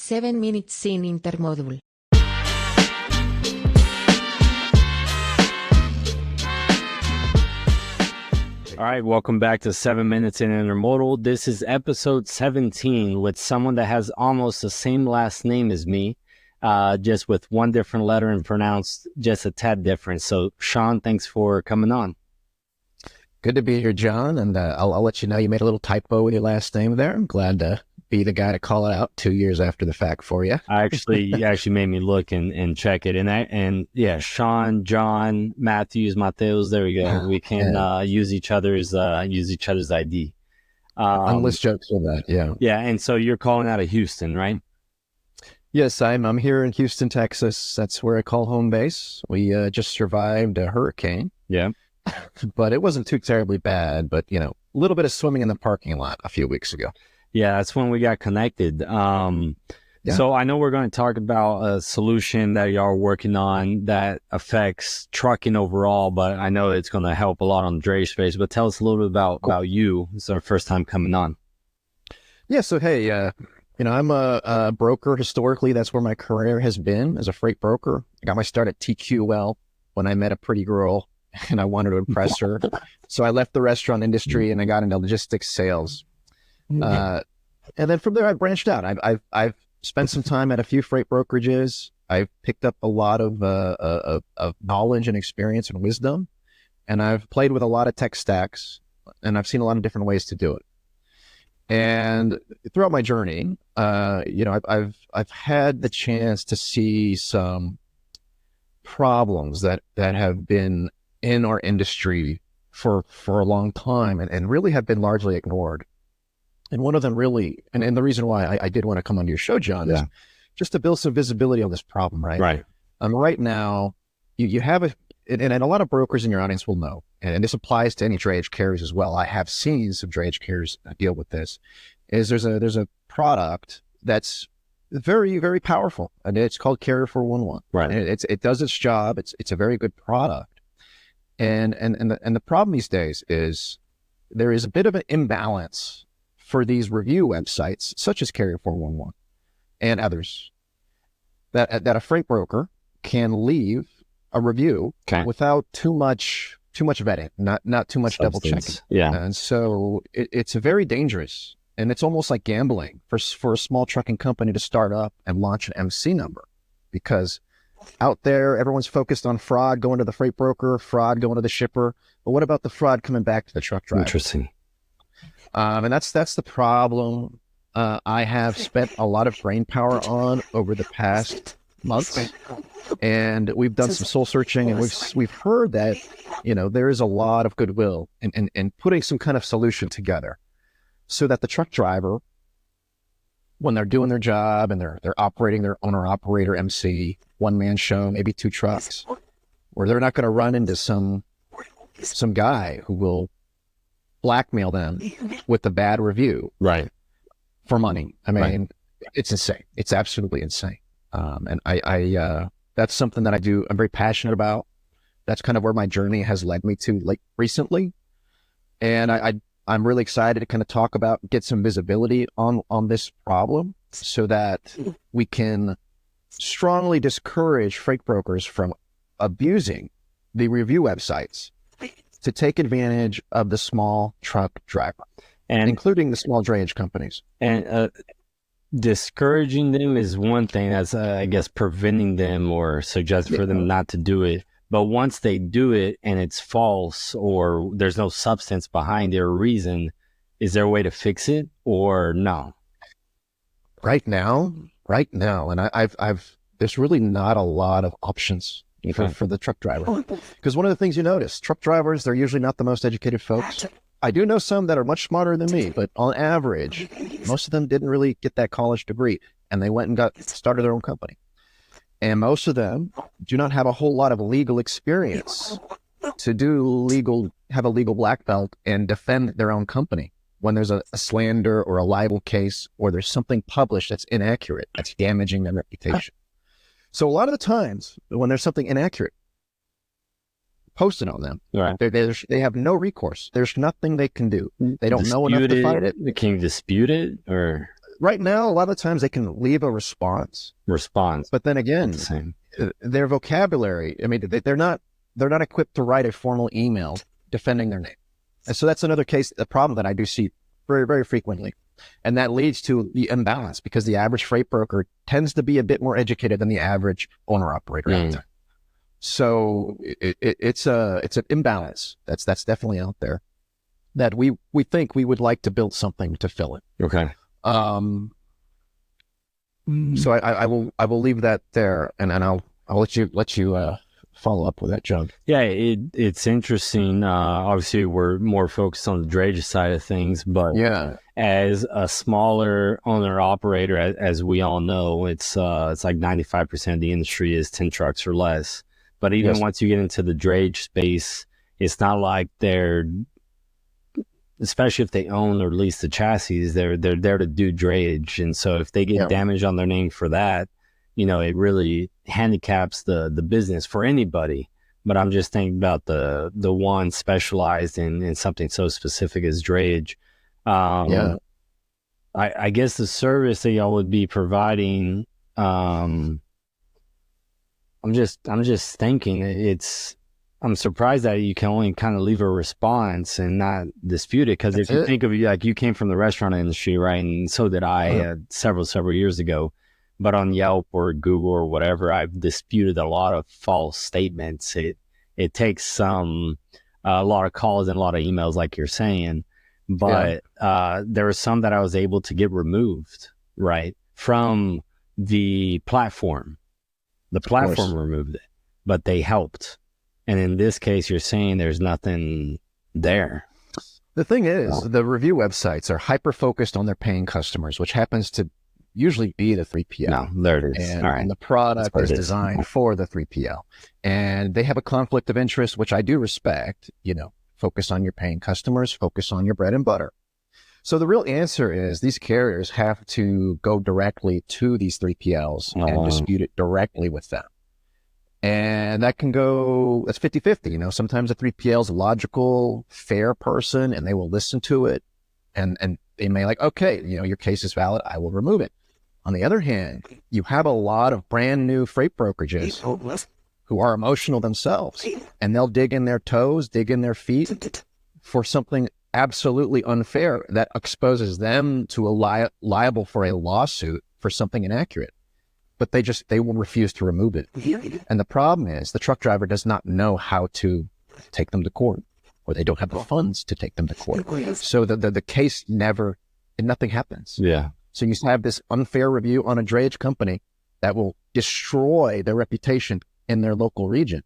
7 minutes in Intermodal. All right, welcome back to 7 Minutes in Intermodal. This is episode 17 with someone that has almost the same last name as me, just with one different letter and pronounced just a tad different. So, Sean, thanks for coming on. Good to be here, John, and I'll let you know you made a little typo with your last name there. I'm glad to be the guy to call it out 2 years after the fact for you. You actually made me look and check it, and yeah, Sean, John, Mathews, there we go. We can use each other's ID. Unless jokes with that, yeah. Yeah, and so you're calling out of Houston, right? Yes, I'm here in Houston, Texas. That's where I call home base. We just survived a hurricane. Yeah. But it wasn't too terribly bad, but, a little bit of swimming in the parking lot a few weeks ago. Yeah, that's when we got connected. So I know we're going to talk about a solution that y'all are working on that affects trucking overall, but I know it's going to help a lot on the drayage space. But tell us a little bit about you. It's our first time coming on. Yeah, so hey, I'm a broker historically. That's where my career has been as a freight broker. I got my start at TQL when I met a pretty girl and I wanted to impress her. So I left the restaurant industry and I got into logistics sales. And then from there, I branched out. I've spent some time at a few freight brokerages. I've picked up a lot of knowledge and experience and wisdom, and I've played with a lot of tech stacks, and I've seen a lot of different ways to do it. And throughout my journey, I've had the chance to see some problems that have been in our industry for a long time and really have been largely ignored. And one of them really, and the reason why I did want to come on your show, John, is just to build some visibility on this problem, right? Right. Right now, you have and a lot of brokers in your audience will know, and this applies to any drayage carriers as well. I have seen some drayage carriers deal with this, is there's a product that's very, very powerful, and it's called Carrier 411. Right. And it does its job. It's a very good product. And the problem these days is there is a bit of an imbalance for these review websites, such as Carrier 411 and others, that a freight broker can leave a review without too much vetting, not too much double checking. Yeah. And so it's very dangerous, and it's almost like gambling for a small trucking company to start up and launch an MC number, because out there, everyone's focused on fraud going to the freight broker, fraud going to the shipper. But what about the fraud coming back to the truck driver? Interesting. And that's the problem. I have spent a lot of brain power on over the past months, and we've done some soul searching, and we've heard that there is a lot of goodwill in putting some kind of solution together, so that the truck driver, when they're doing their job and they're operating their owner operator MC one-man show, maybe two trucks, where they're not going to run into some guy who will blackmail them with a bad review, right, for money. I mean, It's insane. It's absolutely insane. And I that's something that I do. I'm very passionate about. That's kind of where my journey has led me to, like, recently. And I'm really excited to kind of talk about, get some visibility on this problem, so that we can strongly discourage freight brokers from abusing the review websites to take advantage of the small truck driver, and including the small drayage companies. And discouraging them is one thing. That's, I guess, preventing them or suggesting for them not to do it. But once they do it and it's false, or there's no substance behind it or reason, is there a way to fix it, or no? Right now, and I've there's really not a lot of options for the truck driver. Because one of the things you notice, truck drivers, they're usually not the most educated folks. I do know some that are much smarter than me, but on average, most of them didn't really get that college degree, and they went and started their own company. And most of them do not have a whole lot of legal experience to have a legal black belt and defend their own company when there's a slander or a libel case, or there's something published that's inaccurate, that's damaging their reputation. So a lot of the times when there's something inaccurate posted on them, right, they have no recourse. There's nothing they can do. They don't know enough to fight it. Can you dispute it, or right now, a lot of times they can leave a response, but then again, Same. their vocabulary, I mean, they're not equipped to write a formal email defending their name. And so that's another case, a problem that I do see very, very frequently. And that leads to the imbalance because the average freight broker tends to be a bit more educated than the average owner operator out there. So it's an imbalance that's definitely out there that we think we would like to build something to fill it. Okay. So I will leave that there, and I'll let you follow up with that, John. Yeah, it's interesting. Obviously, we're more focused on the drayage side of things, but as a smaller owner operator, as we all know, it's like 95% of the industry is 10 trucks or less. But even once you get into the drayage space, it's not like they're, especially if they own or lease the chassis, they're there to do drayage. And so if they get damage on their name for that, it really handicaps the business for anybody. But I'm just thinking about the one specialized in something so specific as drayage. I guess the service that y'all would be providing, I'm just thinking I'm surprised that you can only kind of leave a response and not dispute it. Because if you think of it, like you came from the restaurant industry, right? And so did I several years ago. But on Yelp or Google or whatever, I've disputed a lot of false statements. It takes a lot of calls and a lot of emails, like you're saying. But there were some that I was able to get removed, right, from the platform. The platform removed it, but they helped. And in this case, you're saying there's nothing there. The thing is, the review websites are hyper-focused on their paying customers, which happens to usually be the 3PL. No, there it is. And the product is designed for the 3PL. And they have a conflict of interest, which I do respect. Focus on your paying customers, focus on your bread and butter. So the real answer is these carriers have to go directly to these 3PLs and dispute it directly with them. And that's 50-50. Sometimes a 3PL is a logical, fair person and they will listen to it and they may okay, your case is valid. I will remove it. On the other hand, you have a lot of brand new freight brokerages who are emotional themselves and they'll dig in their toes, dig in their feet for something absolutely unfair that exposes them to liable for a lawsuit for something inaccurate. But they will refuse to remove it. And the problem is the truck driver does not know how to take them to court, or they don't have the funds to take them to court. So the case nothing happens. Yeah. So you have this unfair review on a drayage company that will destroy their reputation in their local region,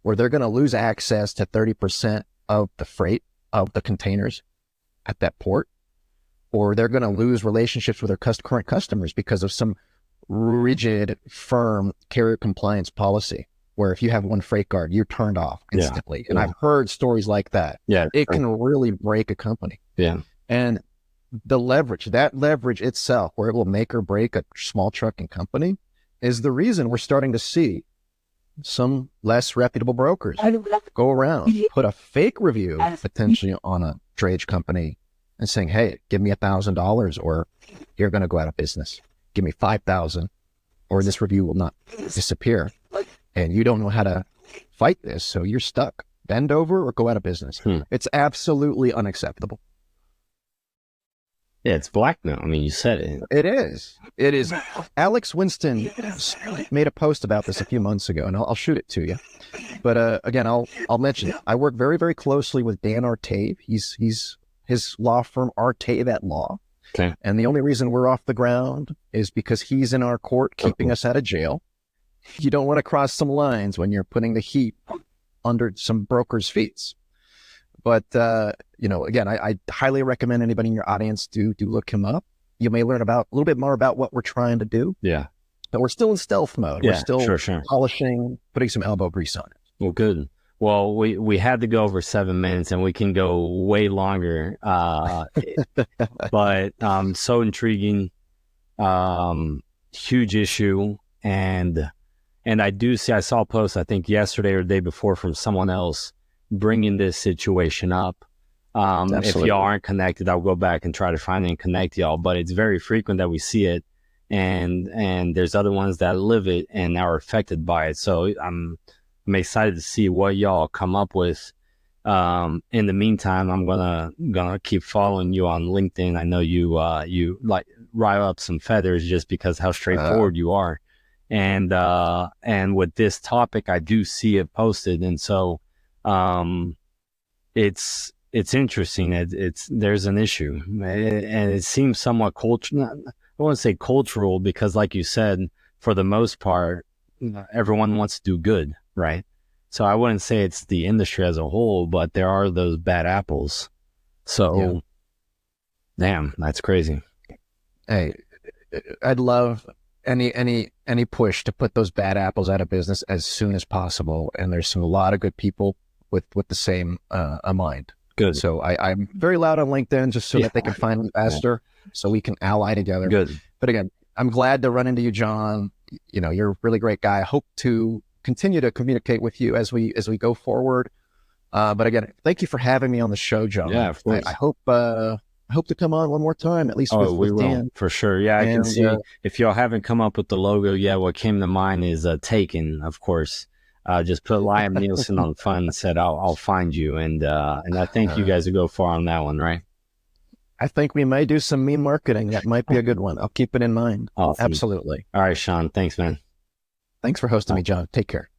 where they're going to lose access to 30% of the freight of the containers at that port, or they're going to lose relationships with their current customers because of some rigid, firm carrier compliance policy, where if you have one freight guard, you're turned off instantly. And I've heard stories like that. Yeah. It can really break a company. Yeah. And that leverage itself, where it will make or break a small trucking company, is the reason we're starting to see some less reputable brokers go around, put a fake review potentially on a drayage company and saying, hey, give me $1,000 or you're going to go out of business. Give me $5,000 or this review will not disappear. And you don't know how to fight this, so you're stuck. Bend over or go out of business. It's absolutely unacceptable. Yeah, it's blackmail. I mean, you said it. It is. Alex Winston made a post about this a few months ago, and I'll shoot it to you. But again, I'll mention it. I work very, very closely with Dan Artave. He's his law firm, Artave at Law. Okay. And the only reason we're off the ground is because he's in our court keeping us out of jail. You don't want to cross some lines when you're putting the heat under some broker's feet. But, again, I highly recommend anybody in your audience do look him up. You may learn a little bit more about what we're trying to do. Yeah. But we're still in stealth mode. Yeah, we're still polishing, putting some elbow grease on it. Well, good. Well, we had to go over 7 minutes and we can go way longer. But so intriguing, huge issue. And I saw a post, I think yesterday or the day before, from someone else bringing this situation up. If Absolutely. y'all aren't connected, I'll go back and try to find and connect y'all. But it's very frequent that we see it, and there's other ones that live it and are affected by it. So I'm excited to see what y'all come up with. In the meantime, I'm gonna keep following you on LinkedIn. I know you like rile up some feathers just because how straightforward you are, and with this topic, I do see it posted, and so it's interesting. There's an issue, and it seems somewhat cultural. I want to say cultural because, like you said, for the most part, everyone wants to do good, right? So I wouldn't say it's the industry as a whole, but there are those bad apples. So, damn, that's crazy. Hey, I'd love any push to put those bad apples out of business as soon as possible. And there's a lot of good people with the same mind. Good. So I'm very loud on LinkedIn just so that they can find me faster, so we can ally together. Good. But again, I'm glad to run into you, John. You know, you're a really great guy. I hope to continue to communicate with you as we go forward. But again, thank you for having me on the show, John. Yeah, of course. I hope to come on one more time, at least we with Dan. will for sure. Yeah, I can see. If y'all haven't come up with the logo yet, what came to mind is Taken, of course. Just put Liam Nielsen on the front and said, I'll find you. And I think you guys will go far on that one, right? I think we may do some meme marketing. That might be a good one. I'll keep it in mind. Awesome. Absolutely. All right, Sean. Thanks, man. Thanks for hosting me, John. Take care.